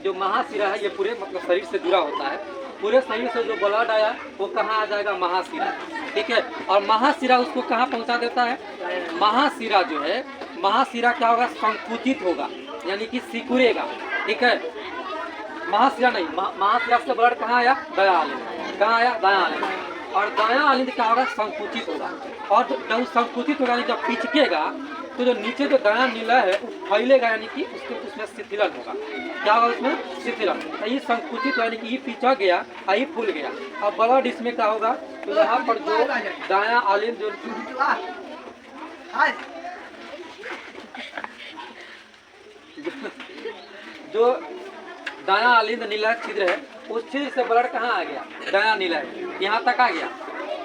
जो महाशिरा है ये पूरे मतलब शरीर से जुड़ा होता है। पूरे शरीर से जो ब्लड आया वो कहाँ आ जाएगा, महाशिरा। ठीक है, और महाशिरा उसको कहाँ पहुँचा देता है, महाशिरा जो है, महाशिरा क्या होगा, संकुचित होगा, यानी कि सिकुड़ेगा। ठीक है, महाशिरा नहीं, महाशिरा से ब्लड कहाँ आया, दया आलिंद। कहाँ आया, दया आलिंद। और दया आलिंद क्या होगा, संकुचित होगा। और जब संकुचित होगा, जब पिचकेगा तो जो नीचे जो दया नीला है वो फैलेगा, यानी कि उसमें शिथिलन होगा। क्या होगा उसमें, शिथिलन। ये संकुचित यानी कि ये पिचक गया, ये फूल गया। अब ब्लड इसमें क्या होगा, तो यहाँ पर जो दया आलिंद जो दया आलिंद नीला छिद्र है, उस छिद्र से ब्लड कहाँ आ गया, दया नीला यहाँ तक आ गया।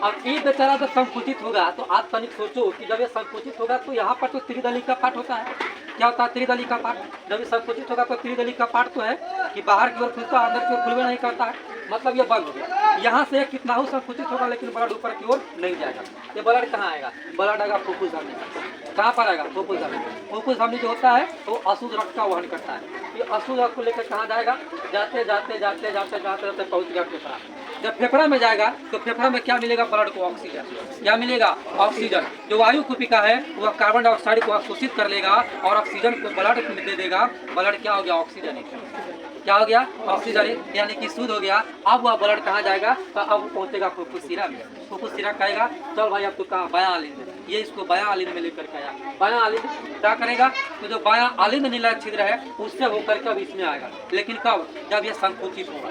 अब ये बेचारा जब संकुचित होगा तो आप तनिक सोचो कि जब ये संकुचित होगा तो यहाँ पर तो त्रिदली का पाठ होता है। क्या होता है, त्रिदली का पाठ। जब ये संकुचित होगा तो त्रिदली का पाठ तो है कि बाहर की ओर खुलता है, अंदर की ओर खुलवे नहीं करता है, मतलब ये बंद हो गया। यहाँ से कितना हो संकुचित होगा, लेकिन ब्लड ऊपर की ओर नहीं जाएगा। ये ब्लड कहाँ आएगा, ब्लड आएगा फुफ्फुस धमनी। कहाँ पर आएगा, फुफ्फुस धमनी। फुफ्फुस धमनी जो होता है वो अशुद्ध रक्त का वहन करता है। ये अशुद्ध रक्त को लेकर कहाँ जाएगा, जाते जाते जाते जाते जाते जाते पहुँच गया फेफड़ा। जब फेफड़ा में जाएगा तो फेफड़ा में क्या मिलेगा, ब्लड को ऑक्सीजन। क्या मिलेगा, ऑक्सीजन। जो वायु कुपिका है वह कार्बन डाइऑक्साइड को अवशोषित कर लेगा और ऑक्सीजन को ब्लड में दे देगा। ब्लड क्या हो गया, ऑक्सीजन। क्या हो गया, ऑक्सीजन, यानी कि शुद्ध हो गया। अब वह ब्लड कहाँ जाएगा, तो अब पहुँचेगा फुफ्फुस शिरा में। फुफ्फुस शिरा कहेगा चल भाई अब तो कहाँ, बायां आलिंद। ये इसको बायां आलिंद में लेकर के आया। बायां आलिंद क्या करेगा, तो जो बायां आलिंद नीला छिद्र है उससे होकर के अब इसमें आएगा। लेकिन कब, जब ये संकुचित होगा।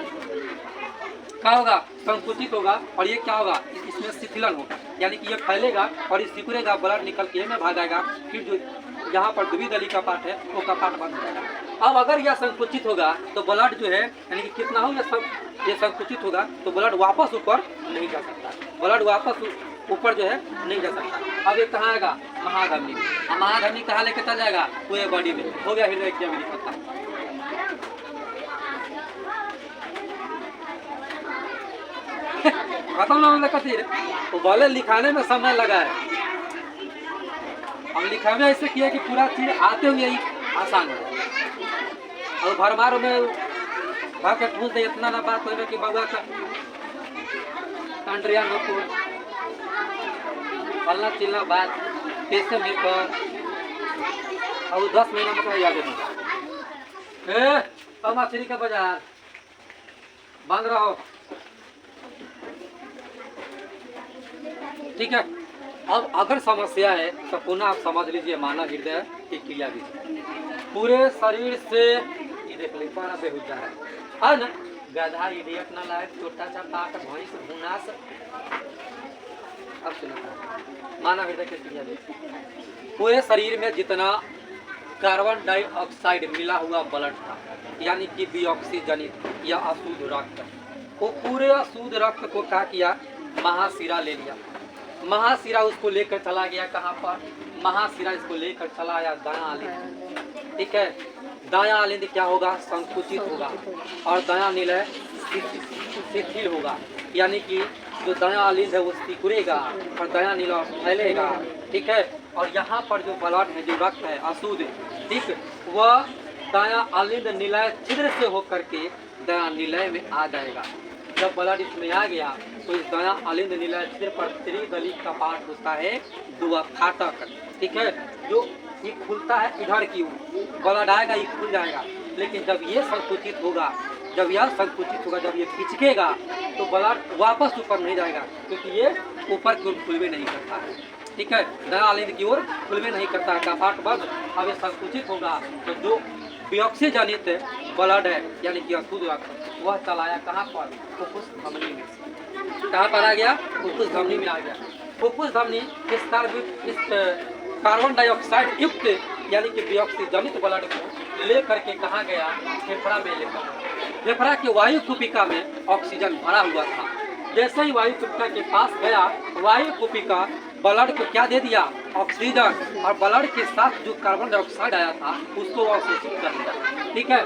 क्या होगा, संकुचित होगा। और ये क्या होगा, इसमें शिथिलन होगा, यानी कि ये फैलेगा और ये सिकुड़ेगा, ब्लड निकल के में भागेगा। फिर जो यहाँ पर द्विदली का पार्ट है वो का पार्ट बंद हो जाएगा। अब अगर यह संकुचित होगा तो ब्लड जो है, यानी कि कितना हो ये संकुचित होगा तो ब्लड वापस ऊपर नहीं जा सकता। ब्लड वापस ऊपर जो है नहीं जा सकता। अब ये कहाँ आएगा, महाधमनी। महाधमनी कहाँ लेके चल जाएगा, पूरे बॉडी में। हो गया हृदय की पता। खत्म ना होने खातिर तो बोले लिखाने में समय लगा है। हम लिखावे ऐसे किया कि पूरा चीज आते हुए ही आसान है। और भरमार में भर के पूछ दे, इतना ना बात हो कि बउआ का कंट्रिया में को फलना चिल्ला बात कैसे में कर और 10 महीना में तो याद नहीं। मछली का बाजार बंद रहो। ठीक है, अब अगर समस्या है तो पुनः आप समझ लीजिए मानव हृदय की क्रिया भी पूरे शरीर से। ये देख ली पारा बेहुजा है ना, गधा इडियट ना लायक छोटा सा पाक भैंस भूनास। अब सुना मानव हृदय की क्रिया भी पूरे शरीर में जितना कार्बन डाइऑक्साइड मिला हुआ ब्लड था, यानी कि डिऑक्सीजनित या अशुद्ध रक्त, वो पूरे अशुद्ध रक्त को क्या किया, महाशिरा ले लिया। महाशिरा उसको लेकर चला गया कहाँ पर, महाशिरा इसको लेकर चला आया दायां आलिंद। ठीक है, दायां आलिंद क्या होगा, संकुचित होगा और दायां निलय शिथिल होगा, यानी कि जो दायां आलिंद है वो सिकुड़ेगा और दायां निलय फैलेगा। ठीक है, और यहाँ पर जो ब्लड है, जो रक्त है अशुद्ध, ठीक, वह दायां आलिंद निलय छिद्र से होकर के दायां निलय में आ जाएगा। जब ब्लड इसमें आ गया तो इस दायां आलिंद नीला छिद्र पर त्रिदली का पार्ट होता है दुआ फाटक। ठीक है, जो ये खुलता है इधर की ओर, ब्लड आएगा ये खुल जाएगा। लेकिन जब ये संकुचित होगा, जब यह संकुचित होगा, जब ये खिंचकेगा तो ब्लड वापस ऊपर नहीं जाएगा, क्योंकि ये ऊपर की ओर खुलवे नहीं करता है। ठीक है, दायां आलिंद की ओर खुलवे नहीं करता है, का पार्ट बंद। अब ये संकुचित होगा तो जो डिऑक्सीजनित ब्लड है, यानी कि अशुद्ध रक्त, वह चलाया कहाँ पर, फुफ्फुस धमनी में। कहाँ पर आ गया, फुफ्फुस धमनी में आ गया। फुफ्फुस धमनी इस कार्बन डाइऑक्साइड युक्त यानी कि डिऑक्सीजनित ब्लड को ले करके कहाँ गया, फेफड़ा में लेकर। फेफड़ा की वायु कुपिका में ऑक्सीजन भरा हुआ था। जैसे ही वायु कुपिका के पास गया, वायु कुपिका ब्लड को क्या दे दिया, ऑक्सीजन, और ब्लड के साथ जो कार्बन डाइऑक्साइड आया था उसको अवशोषित कर दिया। ठीक है,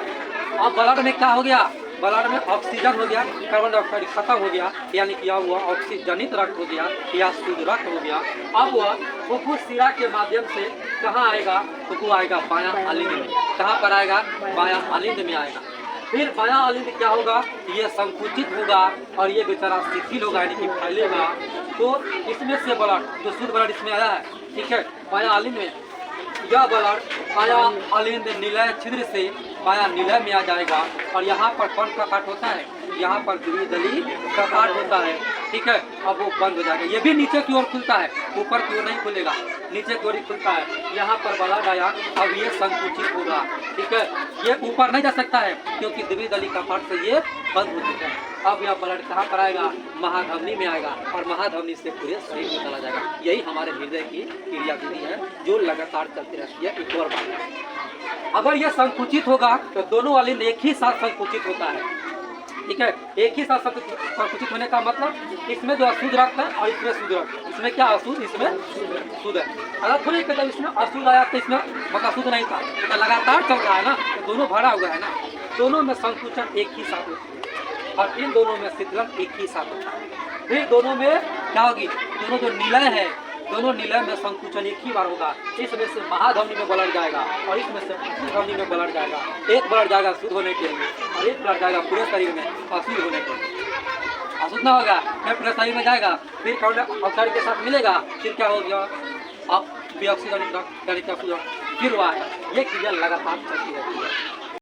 अब ब्लड में क्या हो गया, ब्लड में ऑक्सीजन हो गया, कार्बन डाइऑक्साइड खत्म हो गया, यानी कि अब वह ऑक्सीजनित रक्त हो गया या शुद्ध रक्त हो गया। अब वह फुफ्फुस शिरा के माध्यम से कहाँ आएगा, तो वो आएगा बायां आलिंद में। कहाँ पर आएगा, बायां आलिंद में आएगा। फिर बायां अलिंद क्या होगा, ये संकुचित होगा और ये बेचारा शिथिल होगा, यानी कि फैलेगा। तो इसमें से ब्लड, जो शुद्ध ब्लड इसमें आया है, ठीक है, बायां अलिंद में, यह ब्लड बायां अलिंद निलय छिद्र से बायां निलय में आ जाएगा और यहाँ पर कौन कपाट होता है, यहाँ पर द्विदली कपाट होता है, ठीक है। अब वो बंद हो जाएगा, ये भी नीचे की ओर खुलता है, ऊपर की ओर नहीं खुलेगा, नीचे की ओर ही खुलता है। यहाँ पर ब्लड आया, अब ये संकुचित होगा, ठीक है, ये ऊपर नहीं जा सकता है क्योंकि द्विदली कपाट से ये बंद हो चुका है। अब यह ब्लड कहाँ पर आएगा, महाधमनी में आएगा और महाधमनी से पूरे शरीर में चला जाएगा। यही हमारे हृदय की क्रिया विधि है जो लगातार चलती रहती है। एक और बात, अगर यह संकुचित होगा तो दोनों अलिंद एक ही साथ संकुचित होता है, ठीक है, एक ही साथ संकुचित होने का मतलब इसमें जो अशुद्ध रक्त है और इसमें शुद्ध रक्त, इसमें क्या अशुद्ध, इसमें शुद्ध है। अगर थोड़ी जब इसमें अशुद्ध आया तो इसमें मतलब शुद्ध नहीं था, तो लगातार चल रहा है ना, तो दोनों भरा हुआ है ना, दोनों में संकुचन एक ही साथ होती है और इन दोनों में शीतलन एक ही साथ होता है। फिर दोनों में क्या होगी, दोनों जो निलय है, दोनों निलय में संकुचन एक ही बार होगा। इसमें से महाधमनी में ब्लड जाएगा और इसमें से धमनी में ब्लड जाएगा। एक ब्लड जाएगा शुद्ध होने के लिए और एक ब्लड जाएगा पूरे शरीर में अशुद्ध होने के लिए। अशुद्ध ना होगा फिर पूरे शरीर में जाएगा, फिर कार्बन ऑक्साइड के साथ मिलेगा, फिर क्या हो गया, अब ऑक्सीजन फिर वो आएगा। ये क्रिया लगातार चलती रहती है।